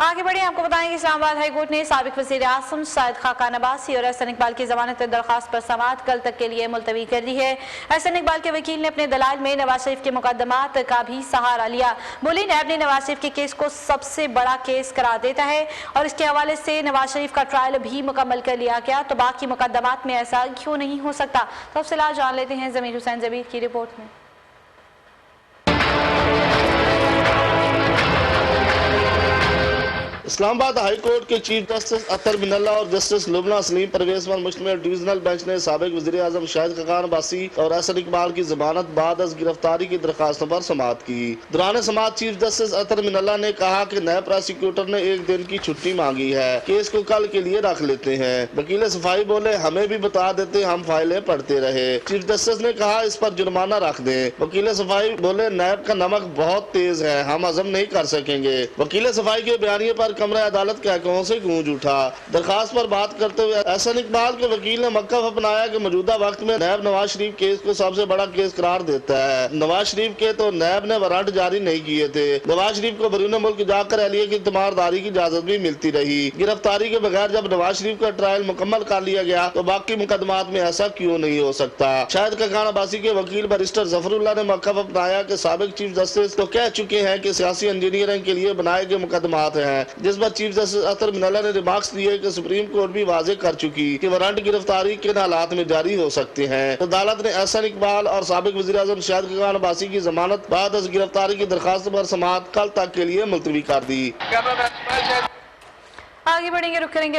आगे बढ़े, आपको बताएं कि इस्लामाबाद हाई कोर्ट ने साबिक वज़ीर आज़म शाहिद खाकान अब्बासी और एहसन इकबाल की जमानत दरख्वास्त पर समाअत कल तक के लिए मुलतवी कर दी है। एहसन इकबाल के वकील ने अपने दलाइल में नवाज शरीफ के मुकदमात का भी सहारा लिया। बोली, नैब ने नवाज शरीफ के केस को सबसे बड़ा केस करार देता है और इसके हवाले से नवाज शरीफ का ट्रायल भी मुकम्मल कर लिया गया, तो बाकी मुकदमात में ऐसा क्यों नहीं हो सकता। तफसीलात जान लेते हैं ज़मीर हुसैन ज़बीर की रिपोर्ट में। इस्लामाबाद हाई कोर्ट के चीफ जस्टिस अतर मिनल्ला और जस्टिस लुबना सलीम परवेज पर मुश्तमिल डिवीजनल बेंच ने साबिक वज़ीर आज़म शाहिद खाकान अब्बासी और एहसन इकबाल की जमानत बाद अज गिरफ्तारी की दरखास्तों पर समाअत की। दौरान समाअत चीफ जस्टिस अतर मिनल्ला ने कहा कि नए प्रोसिक्यूटर ने एक दिन की छुट्टी मांगी है, केस को कल के लिए रख लेते हैं। वकील सफाई बोले, हमें भी बता देते, हम फाइलें पढ़ते रहे। चीफ जस्टिस ने कहा, इस पर जुर्माना रख दें। वकील सफाई बोले, नैब का नमक बहुत तेज है, हम हजम नहीं कर सकेंगे। वकील सफाई के बयानिए पर कमरा अदालत के हकों से गूंज उठा। दरखास्त पर बात करते हुए एहसन इकबाल के वकील ने मौक़िफ़ अपनाया कि मौजूदा वक्त में नैब नवाज शरीफ केस को सबसे बड़ा केस करार देता है। नवाज शरीफ के तो नैब ने वारंट जारी नहीं किए थे। नवाज शरीफ को बैरून मुल्क जाकर अहलिया की तीमारदारी की इजाजत भी मिलती रही। गिरफ्तारी के बगैर जब नवाज शरीफ का ट्रायल मुकम्मल कर लिया गया तो बाकी मुकदमात में ऐसा क्यों नहीं हो सकता। शाहिद खाकान अब्बासी के वकील बैरिस्टर जफरुल्लाह ने मौक़िफ़ अपनाया कि साबिक चीफ जस्टिस तो कह चुके हैं कि सियासी इंजीनियरिंग के लिए बनाए गए मुकदमात हैं, जिस पर चीफ जस्टिस अतर मिनल्ला ने रिमार्क्स दिए कि सुप्रीम कोर्ट भी वाज़ेह कर चुकी कि वारंट गिरफ्तारी किन हालात में जारी हो सकते हैं। तो अदालत ने एहसन इकबाल और साबिक वज़ीर आज़म शाहिद खाकान अब्बासी की जमानत बाद अज गिरफ्तारी की दरखास्त पर समाअत कल तक के लिए मुलतवी कर दी। आगे बढ़ेंगे, रुक करेंगे।